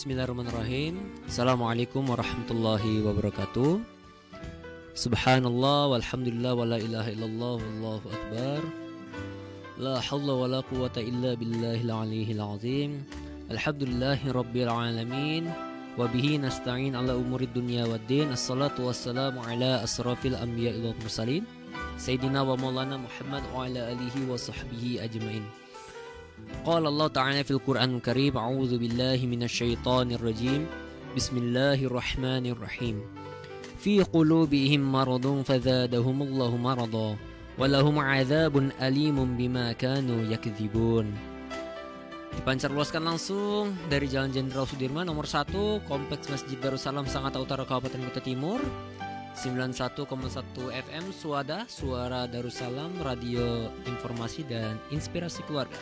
Bismillahirrahmanirrahim. Assalamualaikum warahmatullahi wabarakatuh. Subhanallah walhamdulillah wa la ilaha illallah wallahu akbar. La hawla wa la quwata illa billahil aliyil azim. Alhamdulillahi rabbil alamin. Wa bihi nasta'in ala umurid dunya waddin. Assalatu wassalamu ala asrafil anbiya'i wal mursalin Sayyidina wa maulana Muhammad wa ala alihi wa sahbihi ajma'in. Qala Allah Ta'ala fil Qur'an Karim, a'udzu billahi minasyaitonir rajim. Bismillahirrahmanirrahim. Fi qulubihim maradun fazadahumullahu marada wa lahum 'adzabun alimun bima kanu yakdzibun. Dipancar luaskan langsung dari Jalan Jenderal Sudirman nomor 1, Kompleks Masjid Darussalam Sangatta Utara Kabupaten Kuta Timur. 91,1 FM Suada, Suara Darussalam, Radio Informasi dan Inspirasi Keluarga.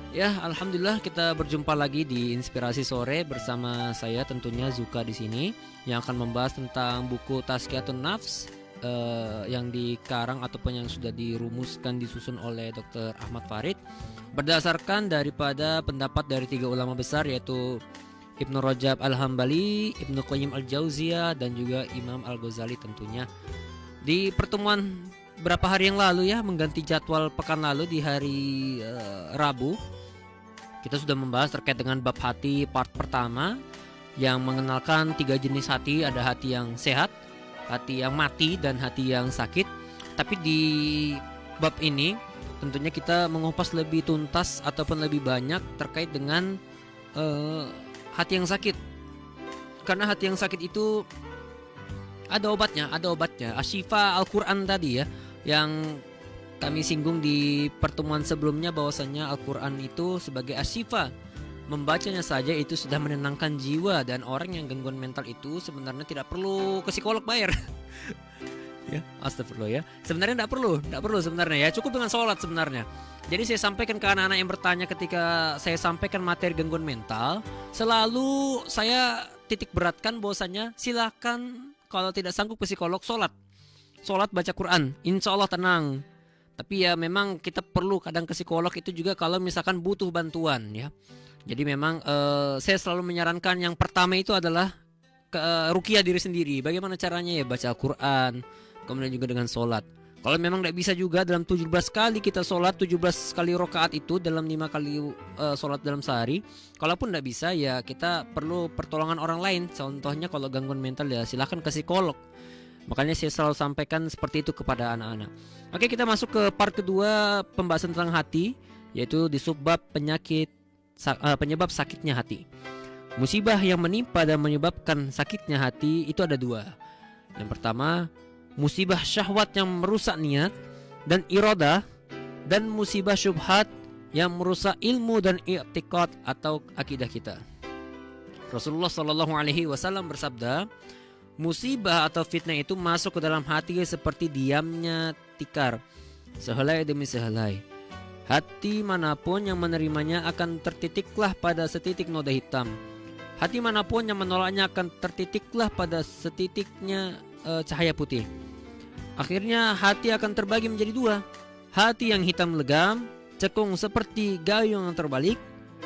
Ya, alhamdulillah kita berjumpa lagi di Inspirasi Sore bersama saya tentunya Zuka di sini yang akan membahas tentang buku Tazkiyatun Nafs yang dikarang ataupun yang sudah dirumuskan disusun oleh Dr. Ahmad Farid berdasarkan daripada pendapat dari 3 ulama besar yaitu Ibnu Rajab Al-Hambali, Ibnu Qayyim Al-Jauziyah dan juga Imam Al-Ghazali tentunya. Di pertemuan berapa hari yang lalu ya, mengganti jadwal pekan lalu di hari Rabu, kita sudah membahas terkait dengan bab hati part pertama yang mengenalkan 3 jenis hati. Ada hati yang sehat, hati yang mati, dan hati yang sakit. Tapi di bab ini tentunya kita mengupas lebih tuntas ataupun lebih banyak terkait dengan hati yang sakit. Karena hati yang sakit itu ada obatnya. Asyifa Al-Quran tadi ya, yang kami singgung di pertemuan sebelumnya bahwasanya Al-Quran itu sebagai asyifa. Membacanya saja itu sudah menenangkan jiwa, dan orang yang gangguan mental itu sebenarnya tidak perlu ke psikolog bayar. Ya, astagfirullah ya. Sebenarnya tidak perlu sebenarnya ya. Cukup dengan sholat sebenarnya. Jadi saya sampaikan ke anak-anak yang bertanya ketika saya sampaikan materi gangguan mental, selalu saya titik beratkan bahwasanya silakan kalau tidak sanggup ke psikolog, sholat baca Quran, insya Allah tenang. Tapi ya memang kita perlu kadang ke psikolog itu juga kalau misalkan butuh bantuan ya. Jadi memang saya selalu menyarankan yang pertama itu adalah ruqyah diri sendiri. Bagaimana caranya ya, baca Al-Quran, kemudian juga dengan sholat. Kalau memang tidak bisa juga dalam 17 kali kita sholat, 17 kali rakaat itu dalam 5 kali sholat dalam sehari. Kalaupun tidak bisa ya kita perlu pertolongan orang lain. Contohnya kalau gangguan mental ya silahkan ke psikolog. Makanya saya selalu sampaikan seperti itu kepada anak-anak. Oke, kita masuk ke part kedua pembahasan tentang hati, yaitu di subbab penyebab sakitnya hati. Musibah yang menimpa dan menyebabkan sakitnya hati itu ada 2. Yang pertama, musibah syahwat yang merusak niat dan iradah, dan musibah syubhat yang merusak ilmu dan i'tiqad atau akidah kita. Rasulullah SAW bersabda, musibah atau fitnah itu masuk ke dalam hati seperti diamnya tikar, sehelai demi sehelai. Hati manapun yang menerimanya akan tertitiklah pada setitik noda hitam. Hati manapun yang menolaknya akan tertitiklah pada setitiknya cahaya putih. Akhirnya hati akan terbagi menjadi 2. Hati yang hitam legam, cekung seperti gayung yang terbalik,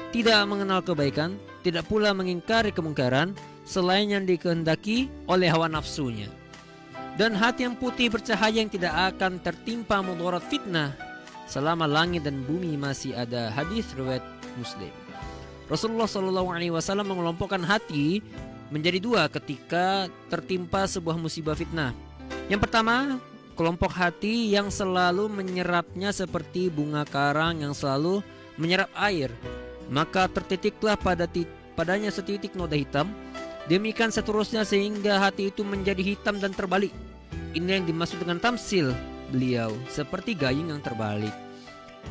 tidak mengenal kebaikan, tidak pula mengingkari kemungkaran selain yang dikehendaki oleh hawa nafsunya. Dan hati yang putih bercahaya yang tidak akan tertimpa mudarat fitnah selama langit dan bumi masih ada. Hadis riwayat Muslim. Rasulullah SAW mengelompokkan hati menjadi 2 ketika tertimpa sebuah musibah fitnah. Yang pertama, kelompok hati yang selalu menyerapnya seperti bunga karang yang selalu menyerap air, maka tertitiklah padanya setitik noda hitam. Demikian seterusnya sehingga hati itu menjadi hitam dan terbalik. Ini yang dimaksud dengan tamsil beliau, seperti gayung yang terbalik.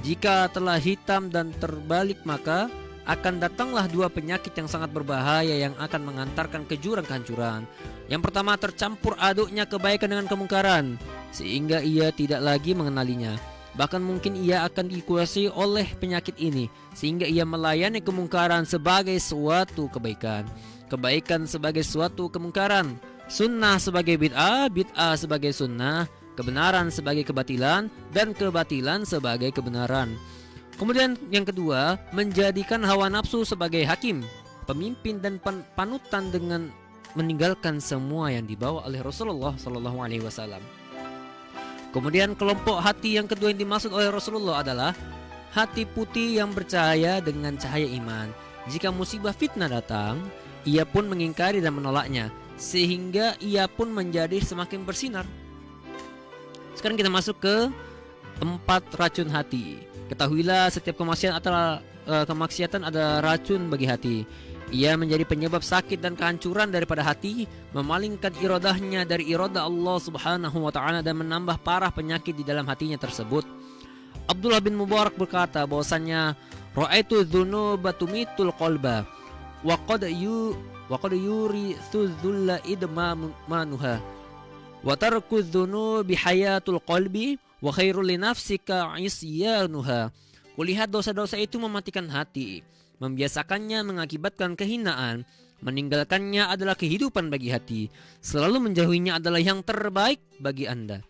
Jika telah hitam dan terbalik, maka akan datanglah 2 penyakit yang sangat berbahaya yang akan mengantarkan ke jurang kehancuran. Yang pertama, tercampur aduknya kebaikan dengan kemungkaran sehingga ia tidak lagi mengenalinya. Bahkan mungkin ia akan dikuasai oleh penyakit ini sehingga ia melayani kemungkaran sebagai suatu kebaikan, kebaikan sebagai suatu kemungkaran, sunnah sebagai bid'ah, bid'ah sebagai sunnah, kebenaran sebagai kebatilan, dan kebatilan sebagai kebenaran. Kemudian yang kedua, menjadikan hawa nafsu sebagai hakim, pemimpin dan panutan dengan meninggalkan semua yang dibawa oleh Rasulullah Sallallahu Alaihi Wasallam. Kemudian kelompok hati yang kedua yang dimaksud oleh Rasulullah adalah hati putih yang bercahaya dengan cahaya iman. Jika musibah fitnah datang, ia pun mengingkari dan menolaknya, sehingga ia pun menjadi semakin bersinar. Sekarang kita masuk ke 4 racun hati. Ketahuilah setiap kemaksiatan adalah racun bagi hati. Ia menjadi penyebab sakit dan kehancuran daripada hati, memalingkan iradahnya dari iradah Allah Subhanahu wa taala dan menambah parah penyakit di dalam hatinya tersebut. Abdullah bin Mubarak berkata bahwasanya ra'aitu dzunuba tumitul qalba wa qad yuri dzulla idmanuha wa tarku dzunubi hayatul qalbi wa khairul li nafsika isyanuha. Kulihat dosa-dosa itu mematikan hati, membiasakannya mengakibatkan kehinaan, meninggalkannya adalah kehidupan bagi hati, selalu menjauhinya adalah yang terbaik bagi Anda.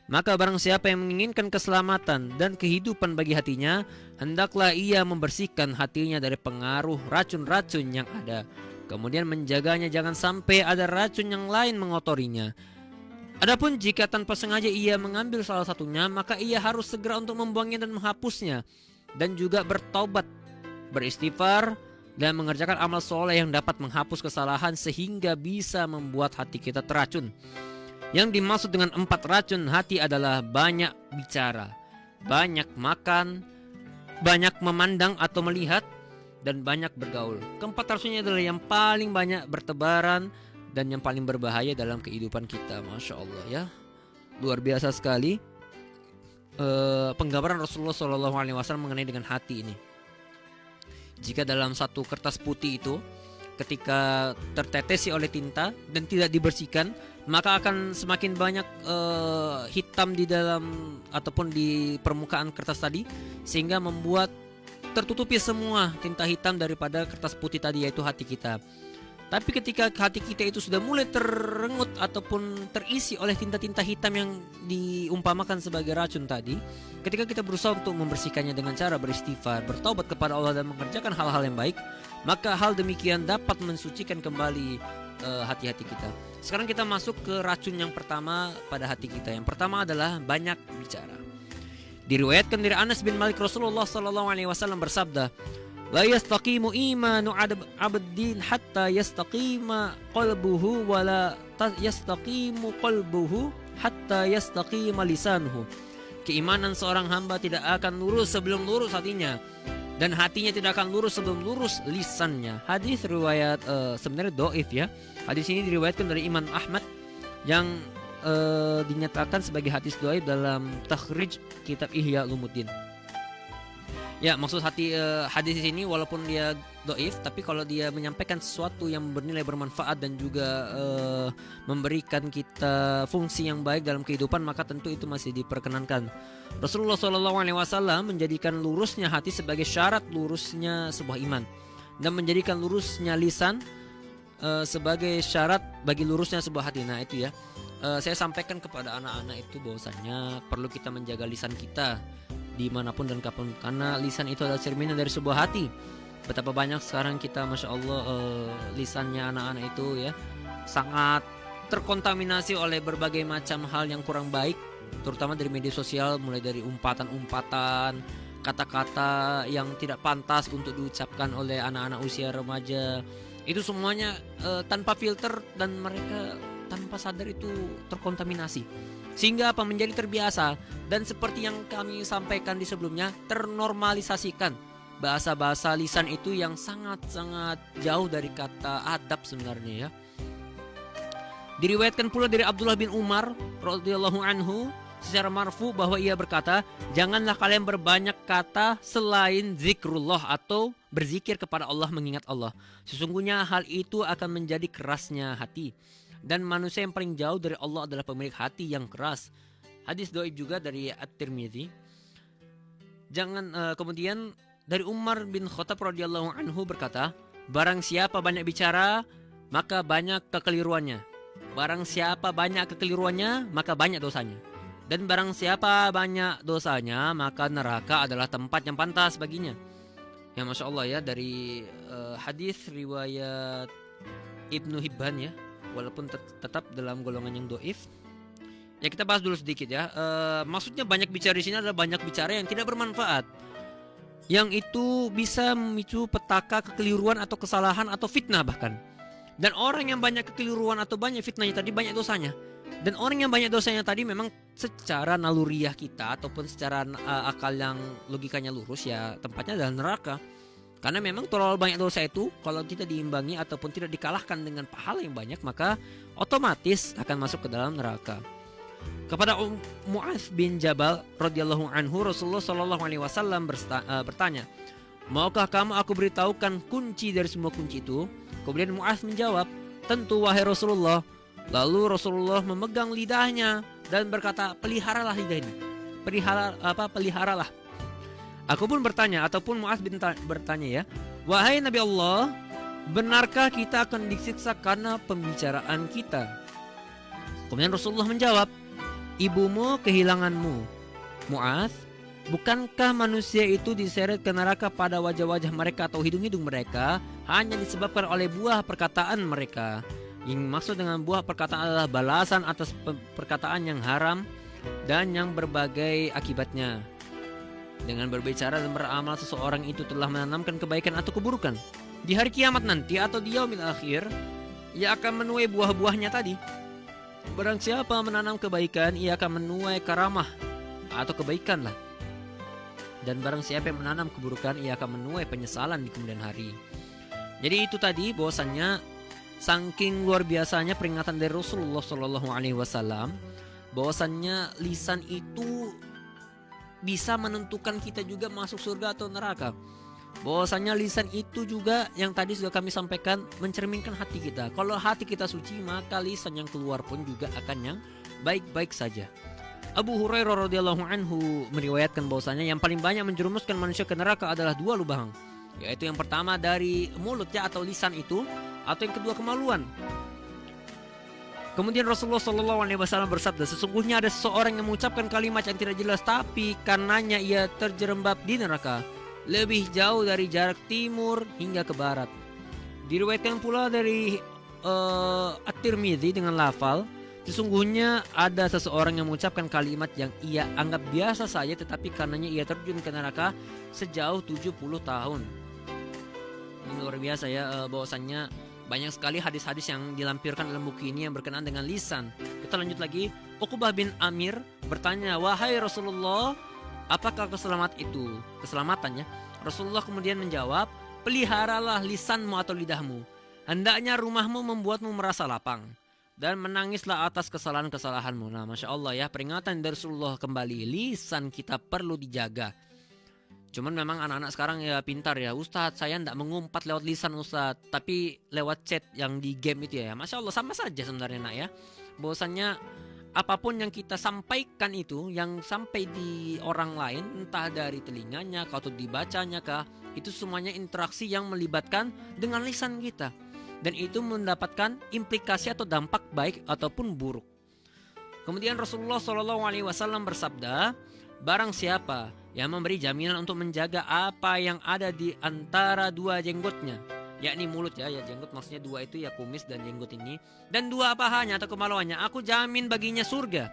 Maka barang siapa yang menginginkan keselamatan dan kehidupan bagi hatinya, hendaklah ia membersihkan hatinya dari pengaruh racun-racun yang ada, kemudian menjaganya jangan sampai ada racun yang lain mengotorinya. Adapun jika tanpa sengaja ia mengambil salah satunya, maka ia harus segera untuk membuangnya dan menghapusnya, dan juga bertaubat, beristighfar, dan mengerjakan amal soleh yang dapat menghapus kesalahan sehingga bisa membuat hati kita teracun. Yang dimaksud dengan 4 racun hati adalah banyak bicara, banyak makan, banyak memandang atau melihat, dan banyak bergaul. Keempat racunnya adalah yang paling banyak bertebaran dan yang paling berbahaya dalam kehidupan kita. Masya Allah ya, luar biasa sekali penggambaran Rasulullah SAW mengenai dengan hati ini. Jika dalam satu kertas putih itu ketika tertetesi oleh tinta dan tidak dibersihkan, maka akan semakin banyak hitam di dalam ataupun di permukaan kertas tadi, sehingga membuat tertutupi semua tinta hitam daripada kertas putih tadi, yaitu hati kita. Tapi ketika hati kita itu sudah mulai terengut ataupun terisi oleh tinta-tinta hitam yang diumpamakan sebagai racun tadi, ketika kita berusaha untuk membersihkannya dengan cara beristighfar, bertaubat kepada Allah dan mengerjakan hal-hal yang baik, maka hal demikian dapat mensucikan kembali hati-hati kita. Sekarang kita masuk ke racun yang pertama pada hati kita. Yang pertama adalah banyak bicara. Diriwayatkan dari Anas bin Malik, Rasulullah SAW bersabda, la yastaqimu imanu abdin hatta yastaqima qalbuhu wa la yastaqimu qalbuhu hatta yastaqima lisanuhu. Keimanan seorang hamba tidak akan lurus sebelum lurus hatinya, dan hatinya tidak akan lurus sebelum lurus lisannya. Hadis riwayat sebenarnya dhaif ya. Hadis ini diriwayatkan dari Imam Ahmad yang dinyatakan sebagai hadis dhaif dalam takhrij kitab Ihya Ulumuddin. Ya, maksud hadis ini walaupun dia dhaif, tapi kalau dia menyampaikan sesuatu yang bernilai bermanfaat dan juga memberikan kita fungsi yang baik dalam kehidupan, maka tentu itu masih diperkenankan. Rasulullah SAW menjadikan lurusnya hati sebagai syarat lurusnya sebuah iman, dan menjadikan lurusnya lisan sebagai syarat bagi lurusnya sebuah hati. Nah itu ya, saya sampaikan kepada anak-anak itu bahwasanya perlu kita menjaga lisan kita dimanapun dan kapan, karena lisan itu adalah cerminan dari sebuah hati. Betapa banyak sekarang kita, Masya Allah, lisannya anak-anak itu ya sangat terkontaminasi oleh berbagai macam hal yang kurang baik, terutama dari media sosial, mulai dari umpatan-umpatan, kata-kata yang tidak pantas untuk diucapkan oleh anak-anak usia remaja. Itu semuanya tanpa filter, dan mereka tanpa sadar itu terkontaminasi, sehingga apa, menjadi terbiasa, dan seperti yang kami sampaikan di sebelumnya, ternormalisasikan bahasa-bahasa lisan itu yang sangat-sangat jauh dari kata adab sebenarnya ya. Diriwayatkan pula dari Abdullah bin Umar radhiyallahu anhu secara marfu bahwa ia berkata, janganlah kalian berbanyak kata selain zikrullah atau berzikir kepada Allah, mengingat Allah. Sesungguhnya hal itu akan menjadi kerasnya hati, dan manusia yang paling jauh dari Allah adalah pemilik hati yang keras. Hadis dhaif juga dari At-Tirmidzi. Kemudian dari Umar bin Khattab radhiyallahu anhu berkata, barang siapa banyak bicara, maka banyak kekeliruannya. Barang siapa banyak kekeliruannya, maka banyak dosanya. Dan barang siapa banyak dosanya, maka neraka adalah tempat yang pantas baginya. Ya Masya Allah ya, dari hadis riwayat Ibnu Hibban ya, walaupun tetap dalam golongan yang doif. Ya kita bahas dulu sedikit ya. Maksudnya banyak bicara di sini adalah banyak bicara yang tidak bermanfaat, yang itu bisa memicu petaka kekeliruan atau kesalahan atau fitnah bahkan. Dan orang yang banyak kekeliruan atau banyak fitnahnya tadi banyak dosanya. Dan orang yang banyak dosanya tadi memang secara naluriah kita ataupun secara akal yang logikanya lurus ya tempatnya adalah neraka. Karena memang terlalu banyak dosa itu kalau tidak diimbangi ataupun tidak dikalahkan dengan pahala yang banyak, maka otomatis akan masuk ke dalam neraka. Kepada Mu'adz bin Jabal radhiyallahu anhu, Rasulullah sallallahu alaihi wasallam bertanya, "Maukah kamu aku beritahukan kunci dari semua kunci itu?" Kemudian Mu'adz menjawab, "Tentu wahai Rasulullah." Lalu Rasulullah memegang lidahnya dan berkata, "Peliharalah lidah ini." Peliharalah. Aku pun bertanya, ataupun Mu'adz bertanya ya, "Wahai Nabi Allah, benarkah kita akan disiksa karena pembicaraan kita?" Kemudian Rasulullah menjawab, "Ibumu kehilanganmu, Mu'adz. Bukankah manusia itu diseret ke neraka pada wajah-wajah mereka atau hidung-hidung mereka hanya disebabkan oleh buah perkataan mereka?" Yang maksud dengan buah perkataan adalah balasan atas perkataan yang haram dan yang berbagai akibatnya. Dengan berbicara dan beramal, seseorang itu telah menanamkan kebaikan atau keburukan. Di hari kiamat nanti atau di yaumil akhir, ia akan menuai buah-buahnya tadi. Barang siapa menanam kebaikan, ia akan menuai karamah atau kebaikan lah. Dan barang siapa yang menanam keburukan, ia akan menuai penyesalan di kemudian hari. Jadi itu tadi bahwasannya saking luar biasanya peringatan dari Rasulullah Shallallahu Alaihi Wasallam, bahwasannya lisan itu bisa menentukan kita juga masuk surga atau neraka. Bahwasanya lisan itu juga yang tadi sudah kami sampaikan mencerminkan hati kita. Kalau hati kita suci, maka lisan yang keluar pun juga akan yang baik-baik saja. Abu Hurairah radhiyallahu anhu meriwayatkan bahwasanya yang paling banyak menjerumuskan manusia ke neraka adalah dua lubang, yaitu yang pertama dari mulut ya atau lisan itu, atau yang kedua kemaluan. Kemudian Rasulullah SAW bersabda, "Sesungguhnya ada seseorang yang mengucapkan kalimat yang tidak jelas, tapi karenanya ia terjerembab di neraka, lebih jauh dari jarak timur hingga ke barat." Diriwayatkan pula dari At-Tirmidzi dengan lafal, "Sesungguhnya ada seseorang yang mengucapkan kalimat yang ia anggap biasa saja, tetapi karenanya ia terjun ke neraka sejauh 70 tahun." Ini luar biasa ya, bahwasannya banyak sekali hadis-hadis yang dilampirkan dalam buku ini yang berkenaan dengan lisan. Kita lanjut lagi. Uqbah bin Amir bertanya, "Wahai Rasulullah, apakah keselamatannya?" Rasulullah kemudian menjawab, "Peliharalah lisanmu atau lidahmu. Hendaknya rumahmu membuatmu merasa lapang, dan menangislah atas kesalahan-kesalahanmu." Nah, Masya Allah ya, peringatan dari Rasulullah kembali, lisan kita perlu dijaga. Cuman memang anak-anak sekarang ya pintar ya, "Ustadz, saya tidak mengumpat lewat lisan Ustadz, tapi lewat chat yang di game itu ya." Masya Allah, sama saja sebenarnya nak ya. Bahwasannya apapun yang kita sampaikan itu, yang sampai di orang lain, entah dari telinganya atau dibacanya kah, itu semuanya interaksi yang melibatkan dengan lisan kita. Dan itu mendapatkan implikasi atau dampak baik ataupun buruk. Kemudian Rasulullah SAW bersabda, "Barang siapa yang memberi jaminan untuk menjaga apa yang ada di antara dua jenggotnya," yakni mulut ya jenggot maksudnya dua itu ya kumis dan jenggot ini, "dan dua pahanya atau kemaluannya, aku jamin baginya surga."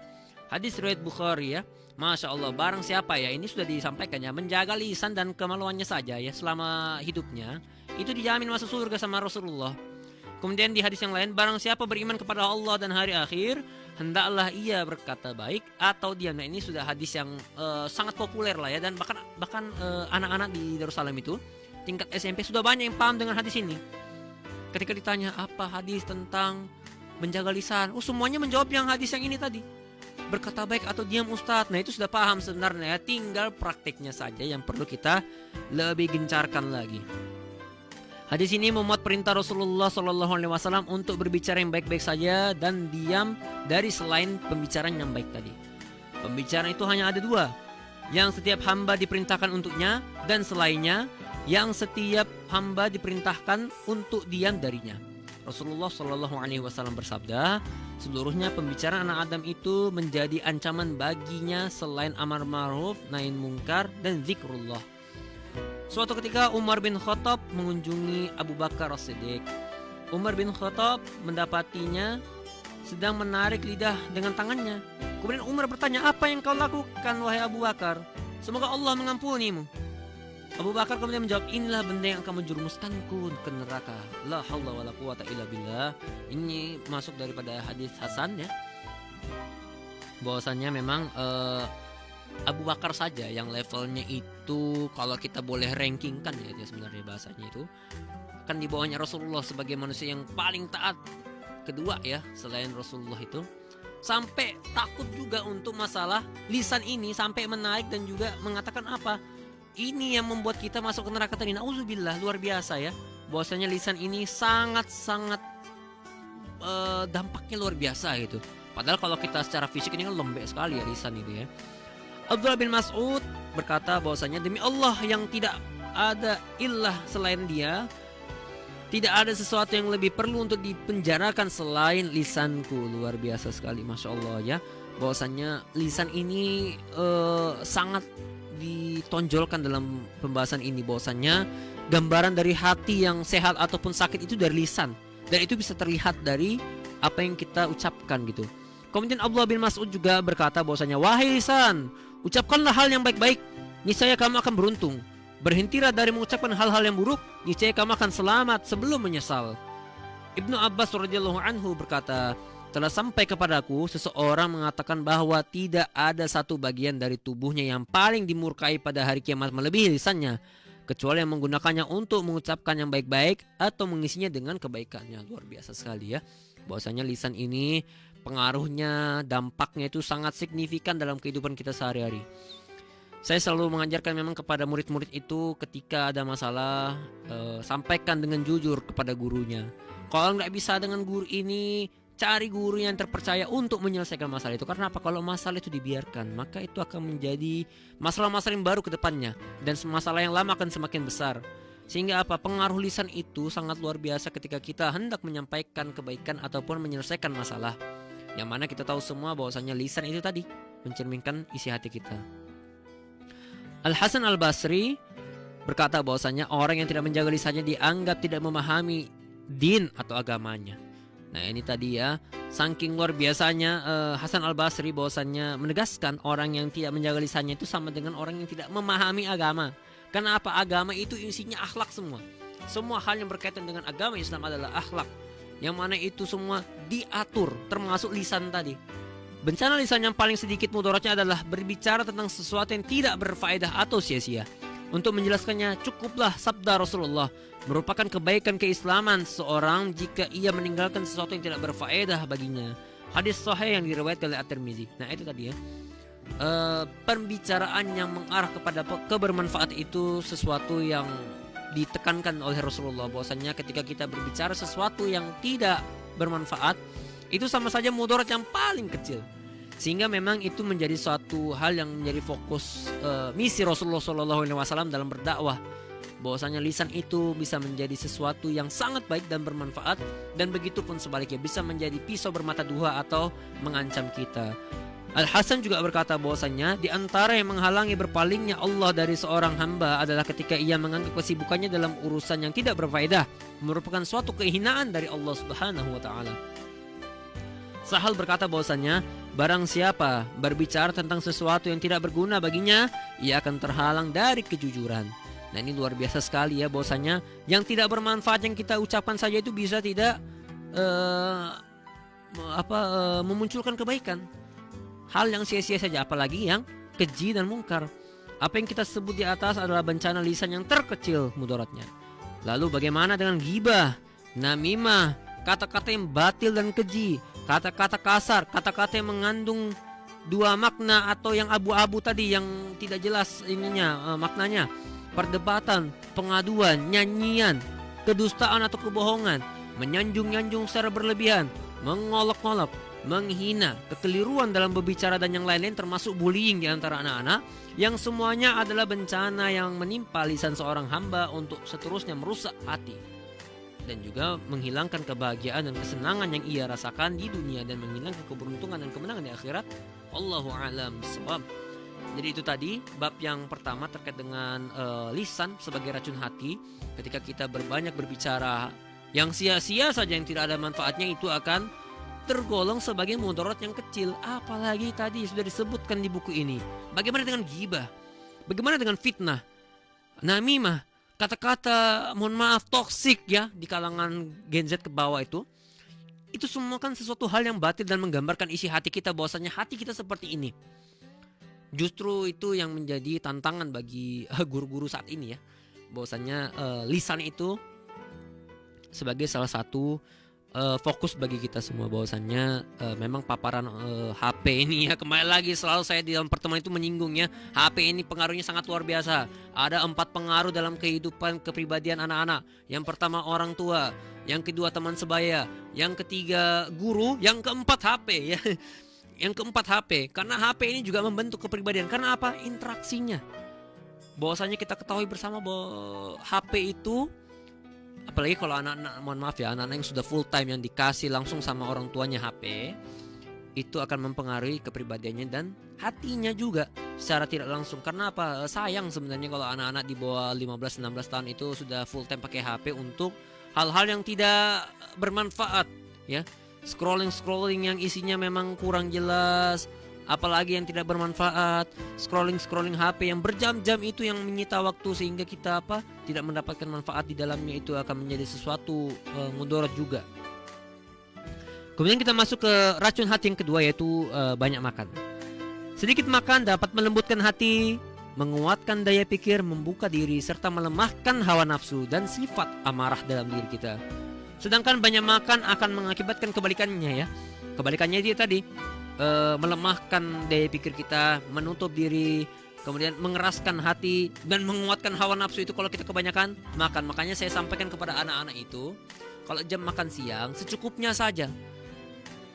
Hadis riwayat Bukhari ya. Masya Allah, barang siapa ya, ini sudah disampaikan ya, menjaga lisan dan kemaluannya saja ya selama hidupnya, itu dijamin masuk surga sama Rasulullah. Kemudian di hadis yang lain, barang siapa beriman kepada Allah dan hari akhir, hendaklah ia berkata baik atau diam. Nah, ini sudah hadis yang sangat populer lah ya, dan bahkan anak-anak di Darussalam itu tingkat SMP sudah banyak yang paham dengan hadis ini. Ketika ditanya apa hadis tentang menjaga lisan, semuanya menjawab yang hadis yang ini tadi, berkata baik atau diam Ustadz. Nah, itu sudah paham sebenarnya ya, tinggal prakteknya saja yang perlu kita lebih gencarkan lagi. Hadis ini memuat perintah Rasulullah SAW untuk berbicara yang baik-baik saja dan diam dari selain pembicaraan yang baik tadi. Pembicaraan itu hanya ada dua, yang setiap hamba diperintahkan untuknya, dan selainnya yang setiap hamba diperintahkan untuk diam darinya. Rasulullah SAW bersabda, "Seluruhnya pembicaraan anak Adam itu menjadi ancaman baginya selain amar ma'ruf nahi munkar dan zikrullah." Suatu ketika Umar bin Khattab mengunjungi Abu Bakar As-Siddiq. Umar bin Khattab mendapatinya sedang menarik lidah dengan tangannya. Kemudian Umar bertanya, "Apa yang kau lakukan wahai Abu Bakar? Semoga Allah mengampunimu." Abu Bakar kemudian menjawab, "Inilah benda yang akan menjerumuskanku ke neraka. La haula wala quwata illa billah." Ini masuk daripada hadis Hasan ya. Bahwasanya memang Abu Bakar saja yang levelnya itu kalau kita boleh rankingkan ya dia sebenarnya bahasanya itu kan di bawahnya Rasulullah sebagai manusia yang paling taat kedua ya selain Rasulullah itu, sampai takut juga untuk masalah lisan ini, sampai menarik dan juga mengatakan apa, ini yang membuat kita masuk ke neraka tadi. Nauzubillah, luar biasa ya, bahwasanya lisan ini sangat-sangat dampaknya luar biasa gitu. Padahal kalau kita secara fisik ini kan lembek sekali ya lisan itu ya. Abdullah bin Mas'ud berkata bahwasanya, demi Allah yang tidak ada ilah selain dia, tidak ada sesuatu yang lebih perlu untuk dipenjarakan selain lisanku. Luar biasa sekali, Masya Allah ya. Bahwasanya lisan ini sangat ditonjolkan dalam pembahasan ini. Bahwasanya gambaran dari hati yang sehat ataupun sakit itu dari lisan. Dan itu bisa terlihat dari apa yang kita ucapkan gitu. Kemudian Abdullah bin Mas'ud juga berkata bahwasanya, wahai lisan, ucapkanlah hal yang baik-baik, niscaya kamu akan beruntung. Berhentilah dari mengucapkan hal-hal yang buruk, niscaya kamu akan selamat sebelum menyesal. Ibnu Abbas radhiyallahu anhu berkata, telah sampai kepadaku seseorang mengatakan bahwa tidak ada satu bagian dari tubuhnya yang paling dimurkai pada hari kiamat melebihi lisannya, kecuali yang menggunakannya untuk mengucapkan yang baik-baik atau mengisinya dengan kebaikannya. Luar biasa sekali ya, bahwasanya lisan ini pengaruhnya, dampaknya itu sangat signifikan dalam kehidupan kita sehari-hari. Saya selalu mengajarkan memang kepada murid-murid itu ketika ada masalah, sampaikan dengan jujur kepada gurunya. Kalau nggak bisa dengan guru ini, cari guru yang terpercaya untuk menyelesaikan masalah itu. Karena apa? Kalau masalah itu dibiarkan, maka itu akan menjadi masalah-masalah yang baru ke depannya, dan masalah yang lama akan semakin besar. Sehingga apa? Pengaruh lisan itu sangat luar biasa ketika kita hendak menyampaikan kebaikan ataupun menyelesaikan masalah. Yang mana kita tahu semua bahwasanya lisan itu tadi mencerminkan isi hati kita. Al-Hasan Al-Basri berkata bahwasanya orang yang tidak menjaga lisannya dianggap tidak memahami din atau agamanya. Nah ini tadi ya, saking luar biasanya Hasan Al-Basri bahwasanya menegaskan orang yang tidak menjaga lisannya itu sama dengan orang yang tidak memahami agama. Karena apa? Agama itu isinya akhlak semua. Semua hal yang berkaitan dengan agama Islam adalah akhlak, yang mana itu semua diatur, termasuk lisan tadi. Bencana lisan yang paling sedikit mudaratnya adalah berbicara tentang sesuatu yang tidak berfaedah atau sia-sia. Untuk menjelaskannya, cukuplah sabda Rasulullah, merupakan kebaikan keislaman seorang jika ia meninggalkan sesuatu yang tidak berfaedah baginya. Hadis sahih yang diriwayatkan oleh At-Tirmizi. Nah itu tadi ya, pembicaraan yang mengarah kepada kebermanfaat itu sesuatu yang ditekankan oleh Rasulullah, bahwasanya ketika kita berbicara sesuatu yang tidak bermanfaat itu sama saja mudarat yang paling kecil. Sehingga memang itu menjadi suatu hal yang menjadi fokus misi Rasulullah SAW dalam berdakwah, bahwasanya lisan itu bisa menjadi sesuatu yang sangat baik dan bermanfaat, dan begitu pun sebaliknya bisa menjadi pisau bermata dua atau mengancam kita. Al-Hasan juga berkata bahwasanya di antara yang menghalangi berpalingnya Allah dari seorang hamba adalah ketika ia menganggap kesibukannya dalam urusan yang tidak berfaedah merupakan suatu kehinaan dari Allah Subhanahu wa taala. Sahal berkata bahwasanya barang siapa berbicara tentang sesuatu yang tidak berguna baginya, ia akan terhalang dari kejujuran. Nah ini luar biasa sekali ya, bahwasanya yang tidak bermanfaat yang kita ucapkan saja itu bisa tidak memunculkan kebaikan. Hal yang sia-sia saja, apalagi yang keji dan mungkar. Apa yang kita sebut di atas adalah bencana lisan yang terkecil mudaratnya. Lalu bagaimana dengan ghibah, namimah, kata-kata yang batil dan keji, kata-kata kasar, kata-kata yang mengandung dua makna atau yang abu-abu tadi, yang tidak jelas ininya maknanya, perdebatan, pengaduan, nyanyian, kedustaan atau kebohongan, menyanjung-nyanjung secara berlebihan, mengolok-olok, menghina, kekeliruan dalam berbicara dan yang lain-lain, termasuk bullying di antara anak-anak, yang semuanya adalah bencana yang menimpa lisan seorang hamba untuk seterusnya merusak hati dan juga menghilangkan kebahagiaan dan kesenangan yang ia rasakan di dunia dan menghilangkan keberuntungan dan kemenangan di akhirat. Allahu a'lam bishawab. Jadi itu tadi bab yang pertama terkait dengan lisan sebagai racun hati. Ketika kita berbanyak berbicara yang sia-sia saja, yang tidak ada manfaatnya, itu akan tergolong sebagai mudarat yang kecil. Apalagi tadi sudah disebutkan di buku ini. Bagaimana dengan ghibah? Bagaimana dengan fitnah, namimah, kata-kata mohon maaf toksik ya di kalangan Gen Z ke bawah itu semua kan sesuatu hal yang batil dan menggambarkan isi hati kita, bahwasanya hati kita seperti ini. Justru itu yang menjadi tantangan bagi guru-guru saat ini ya, bahwasanya lisan itu sebagai salah satu fokus bagi kita semua, bahwasannya memang paparan HP ini ya, kembali lagi selalu saya di dalam pertemuan itu menyinggungnya, HP ini pengaruhnya sangat luar biasa. Ada 4 pengaruh dalam kehidupan kepribadian anak-anak. Yang pertama orang tua, yang kedua teman sebaya, yang ketiga guru, yang keempat HP ya. Yang keempat HP, karena HP ini juga membentuk kepribadian. Karena apa? Interaksinya. Bahwasanya kita ketahui bersama bahwa HP itu, apalagi kalau anak-anak, mohon maaf ya, anak-anak yang sudah full time, yang dikasih langsung sama orang tuanya HP, itu akan mempengaruhi kepribadiannya dan hatinya juga secara tidak langsung. Karena apa? Sayang sebenarnya kalau anak-anak di bawah 15-16 tahun itu sudah full time pakai HP untuk hal-hal yang tidak bermanfaat ya. Scrolling yang isinya memang kurang jelas, apalagi yang tidak bermanfaat. Scrolling HP yang berjam-jam itu yang menyita waktu, sehingga kita tidak mendapatkan manfaat di dalamnya, itu akan menjadi sesuatu mudarat juga. Kemudian kita masuk ke racun hati yang kedua, yaitu banyak makan. Sedikit makan dapat melembutkan hati, menguatkan daya pikir, membuka diri, serta melemahkan hawa nafsu dan sifat amarah dalam diri kita. Sedangkan banyak makan akan mengakibatkan kebalikannya ya. Kebalikannya dia tadi melemahkan daya pikir kita, menutup diri, kemudian mengeraskan hati dan menguatkan hawa nafsu itu kalau kita kebanyakan makan. Makanya saya sampaikan kepada anak-anak itu, kalau jam makan siang secukupnya saja.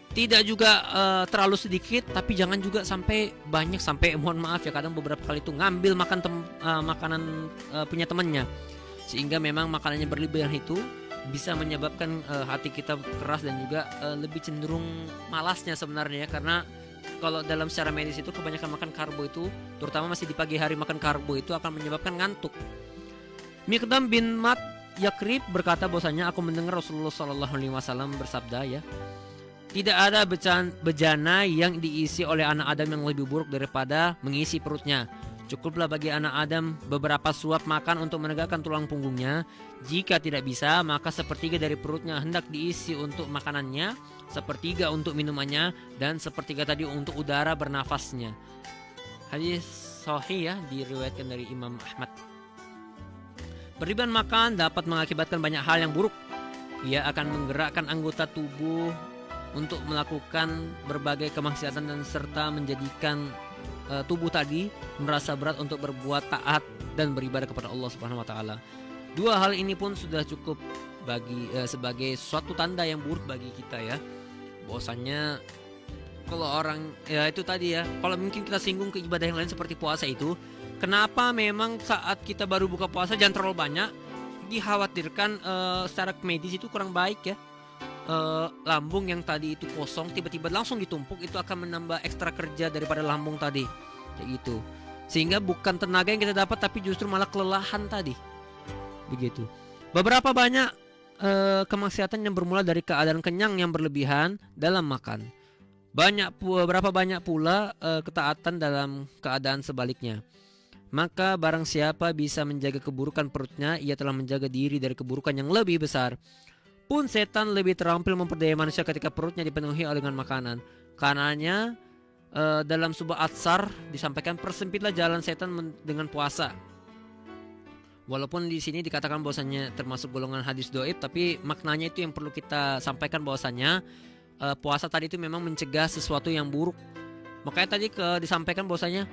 Tidak juga terlalu sedikit, tapi jangan juga sampai banyak, sampai mohon maaf ya, kadang beberapa kali itu ngambil makan makanan punya temannya, sehingga memang makanannya berlebihan itu bisa menyebabkan hati kita keras dan juga lebih cenderung malasnya sebenarnya ya. Karena kalau dalam secara medis itu kebanyakan makan karbo itu, terutama masih di pagi hari makan karbo, itu akan menyebabkan ngantuk. Miqdam bin Mat Yakrib berkata bahwasanya aku mendengar Rasulullah SAW bersabda ya, tidak ada bejana yang diisi oleh anak Adam yang lebih buruk daripada mengisi perutnya. Cukuplah bagi anak Adam beberapa suap makan untuk menegakkan tulang punggungnya. Jika tidak bisa, maka sepertiga dari perutnya hendak diisi untuk makanannya, sepertiga untuk minumannya, dan sepertiga tadi untuk udara bernafasnya. Hadis sahih ya, diriwayatkan dari Imam Ahmad. Berlebihan makan dapat mengakibatkan banyak hal yang buruk. Ia akan menggerakkan anggota tubuh untuk melakukan berbagai kemaksiatan dan serta menjadikan tubuh tadi merasa berat untuk berbuat taat dan beribadah kepada Allah Subhanahu wa taala. Dua hal ini pun sudah cukup bagi sebagai suatu tanda yang buruk bagi kita ya. Bahwasannya kalau orang ya itu tadi ya, kalau mungkin kita singgung ke ibadah yang lain seperti puasa itu, kenapa memang saat kita baru buka puasa jangan terlalu banyak, dikhawatirkan secara medis itu kurang baik ya. Lambung yang tadi itu kosong tiba-tiba langsung ditumpuk, itu akan menambah ekstra kerja daripada lambung tadi kayak gitu, sehingga bukan tenaga yang kita dapat tapi justru malah kelelahan tadi begitu. Beberapa banyak kemaksiatan yang bermula dari keadaan kenyang yang berlebihan dalam makan. Berapa banyak pula ketaatan dalam keadaan sebaliknya. Maka barang siapa bisa menjaga keburukan perutnya, ia telah menjaga diri dari keburukan yang lebih besar. Pun setan lebih terampil memperdaya manusia ketika perutnya dipenuhi dengan makanan. Karenanya dalam sebuah atsar disampaikan, persempitlah jalan setan dengan puasa. Walaupun di sini dikatakan bahwasannya termasuk golongan hadis dhaif, tapi maknanya itu yang perlu kita sampaikan, bahwasannya puasa tadi itu memang mencegah sesuatu yang buruk. Makanya tadi disampaikan bahwasannya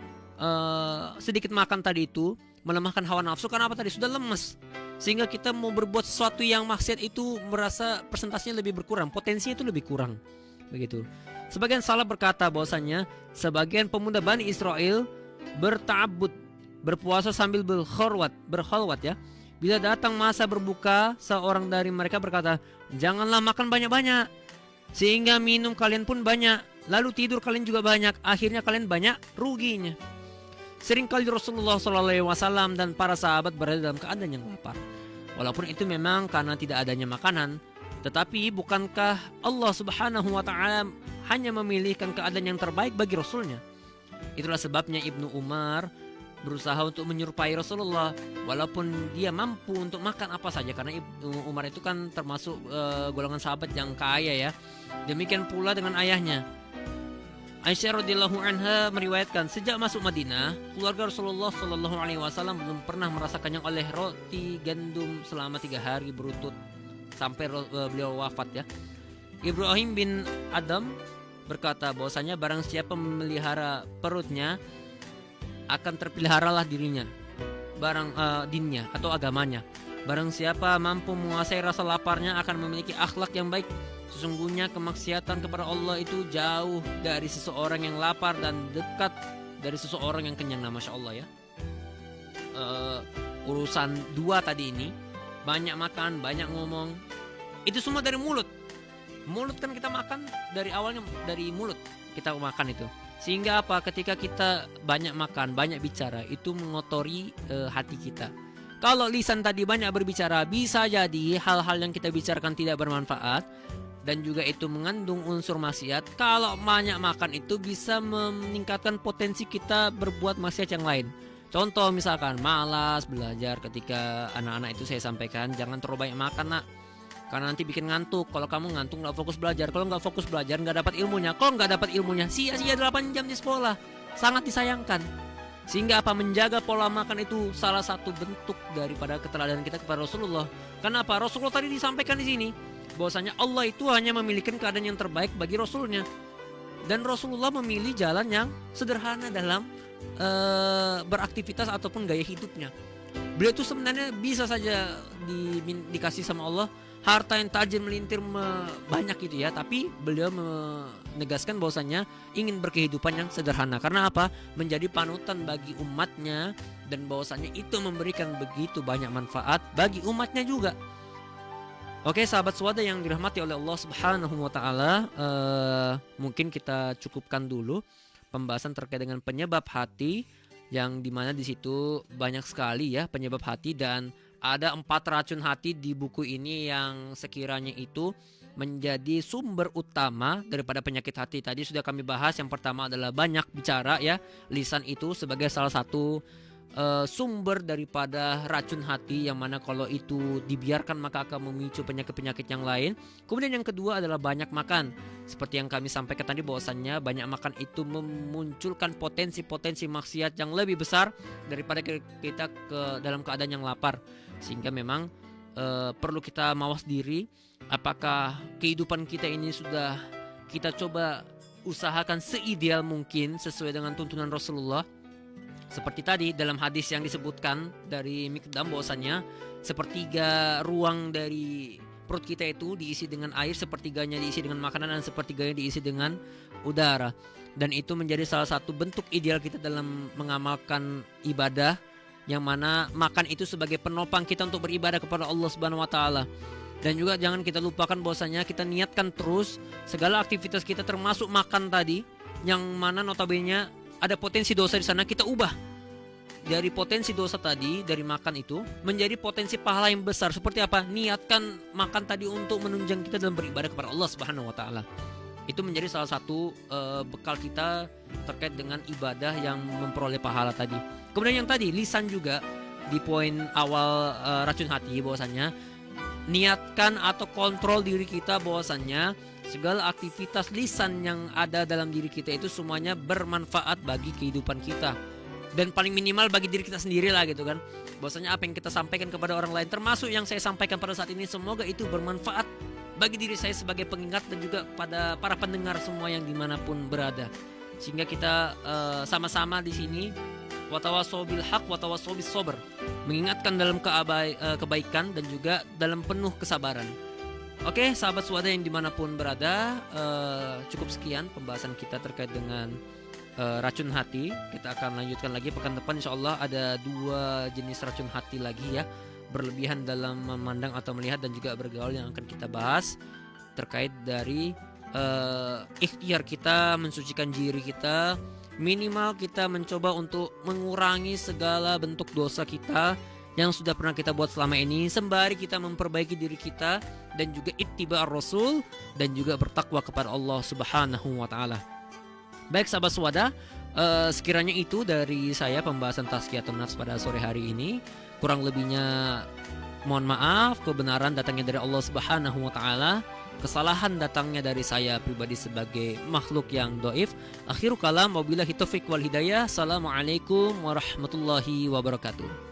sedikit makan tadi itu melemahkan hawa nafsu. Karena apa? Tadi sudah lemes, sehingga kita mau berbuat sesuatu yang maksiat itu merasa persentasenya lebih berkurang, potensinya itu lebih kurang begitu. Sebagian salaf berkata bahwasanya sebagian pemuda Bani Israel berta'abbud, berpuasa sambil berkhalwat ya. Bila datang masa berbuka, seorang dari mereka berkata, janganlah makan banyak-banyak sehingga minum kalian pun banyak, lalu tidur kalian juga banyak, akhirnya kalian banyak ruginya. Seringkali Rasulullah SAW dan para sahabat berada dalam keadaan yang lapar. Walaupun itu memang karena tidak adanya makanan, tetapi bukankah Allah Subhanahu wa Ta'ala hanya memilihkan keadaan yang terbaik bagi Rasulnya? Itulah sebabnya Ibnu Umar berusaha untuk menyerupai Rasulullah walaupun dia mampu untuk makan apa saja, karena Ibnu Umar itu kan termasuk golongan sahabat yang kaya ya. Demikian pula dengan ayahnya. Aisyah radhiyallahu anha meriwayatkan sejak masuk Madinah, keluarga Rasulullah Shallallahu alaihi wasallam belum pernah merasakan yang oleh roti gandum selama 3 hari berturut sampai beliau wafat ya. Ibrahim bin Adam berkata bahwasanya barang siapa memelihara perutnya akan terpeliharalah dirinya, dinnya atau agamanya. Barang siapa mampu menguasai rasa laparnya akan memiliki akhlak yang baik. Sesungguhnya kemaksiatan kepada Allah itu jauh dari seseorang yang lapar dan dekat dari seseorang yang kenyang. Nah, Masya Allah ya. Urusan 2 tadi ini, banyak makan, banyak ngomong, itu semua dari mulut. Mulut kan kita makan dari awalnya dari mulut kita makan itu. Sehingga apa? Ketika kita banyak makan, banyak bicara, itu mengotori hati kita. Kalau lisan tadi banyak berbicara, bisa jadi hal-hal yang kita bicarakan tidak bermanfaat dan juga itu mengandung unsur maksiat. Kalau banyak makan itu bisa meningkatkan potensi kita berbuat maksiat yang lain. Contoh misalkan malas belajar, ketika anak-anak itu saya sampaikan jangan terlalu banyak makan nak, karena nanti bikin ngantuk. Kalau kamu ngantuk gak fokus belajar. Kalau gak fokus belajar gak dapat ilmunya. Kalau gak dapat ilmunya sia-sia 8 jam di sekolah. Sangat disayangkan. Sehingga apa? Menjaga pola makan itu salah satu bentuk daripada keteladanan kita kepada Rasulullah. Kenapa? Rasulullah tadi disampaikan di sini bahwasanya Allah itu hanya memilihkan keadaan yang terbaik bagi Rasulnya. Dan Rasulullah memilih jalan yang sederhana dalam beraktivitas ataupun gaya hidupnya. Beliau itu sebenarnya bisa saja dikasih sama Allah harta yang tajam melintir banyak gitu ya, tapi beliau menegaskan bahwasanya ingin berkehidupan yang sederhana. Karena apa? Menjadi panutan bagi umatnya, dan bahwasanya itu memberikan begitu banyak manfaat bagi umatnya juga. Oke sahabat swada yang dirahmati oleh Allah Subhanahu wa Ta'ala, mungkin kita cukupkan dulu pembahasan terkait dengan penyebab hati, yang dimana di situ banyak sekali ya penyebab hati, dan ada 4 racun hati di buku ini yang sekiranya itu menjadi sumber utama daripada penyakit hati. Tadi sudah kami bahas, yang pertama adalah banyak bicara ya, lisan itu sebagai salah satu sumber daripada racun hati, yang mana kalau itu dibiarkan maka akan memicu penyakit-penyakit yang lain. Kemudian yang kedua adalah banyak makan. Seperti yang kami sampaikan tadi bahwasannya banyak makan itu memunculkan potensi-potensi maksiat yang lebih besar daripada kita dalam keadaan yang lapar. Sehingga memang perlu kita mawas diri, apakah kehidupan kita ini sudah kita coba usahakan seideal mungkin sesuai dengan tuntunan Rasulullah. Seperti tadi dalam hadis yang disebutkan dari Miqdam bahwasannya sepertiga ruang dari perut kita itu diisi dengan air, sepertiganya diisi dengan makanan, dan sepertiganya diisi dengan udara. Dan itu menjadi salah satu bentuk ideal kita dalam mengamalkan ibadah, yang mana makan itu sebagai penopang kita untuk beribadah kepada Allah Subhanahu wa Ta'ala. Dan juga jangan kita lupakan bahwasanya kita niatkan terus segala aktivitas kita termasuk makan tadi, yang mana notabene ada potensi dosa di sana, kita ubah dari potensi dosa tadi dari makan itu menjadi potensi pahala yang besar. Seperti apa? Niatkan makan tadi untuk menunjang kita dalam beribadah kepada Allah Subhanahu wa Ta'ala. Itu menjadi salah satu bekal kita terkait dengan ibadah yang memperoleh pahala tadi. Kemudian yang tadi lisan juga di poin awal racun hati, bahwasannya niatkan atau kontrol diri kita bahwasannya segala aktivitas lisan yang ada dalam diri kita itu semuanya bermanfaat bagi kehidupan kita, dan paling minimal bagi diri kita sendiri lah gitu kan. Bahwasanya apa yang kita sampaikan kepada orang lain, termasuk yang saya sampaikan pada saat ini, semoga itu bermanfaat bagi diri saya sebagai pengingat, dan juga pada para pendengar semua yang dimanapun berada. Sehingga kita sama-sama di sini watawasau bil haq watawasau bis sabr, mengingatkan dalam kebaikan dan juga dalam penuh kesabaran. Oke sahabat swada yang dimanapun berada, cukup sekian pembahasan kita terkait dengan racun hati. Kita akan lanjutkan lagi pekan depan, insyaallah ada 2 jenis racun hati lagi ya, berlebihan dalam memandang atau melihat dan juga bergaul, yang akan kita bahas terkait dari ikhtiar kita, mensucikan diri kita. Minimal kita mencoba untuk mengurangi segala bentuk dosa kita yang sudah pernah kita buat selama ini, sembari kita memperbaiki diri kita dan juga ittiba ar-rasul dan juga bertakwa kepada Allah Subhanahu wa taala. Baik sahabat Suwada, sekiranya itu dari saya pembahasan tazkiyatun nafs pada sore hari ini. Kurang lebihnya mohon maaf, kebenaran datangnya dari Allah Subhanahu wa taala. Kesalahan datangnya dari saya pribadi sebagai makhluk yang dhaif. Akhirul kalam, wabillahi taufiq wal hidayah. Assalamualaikum warahmatullahi wabarakatuh.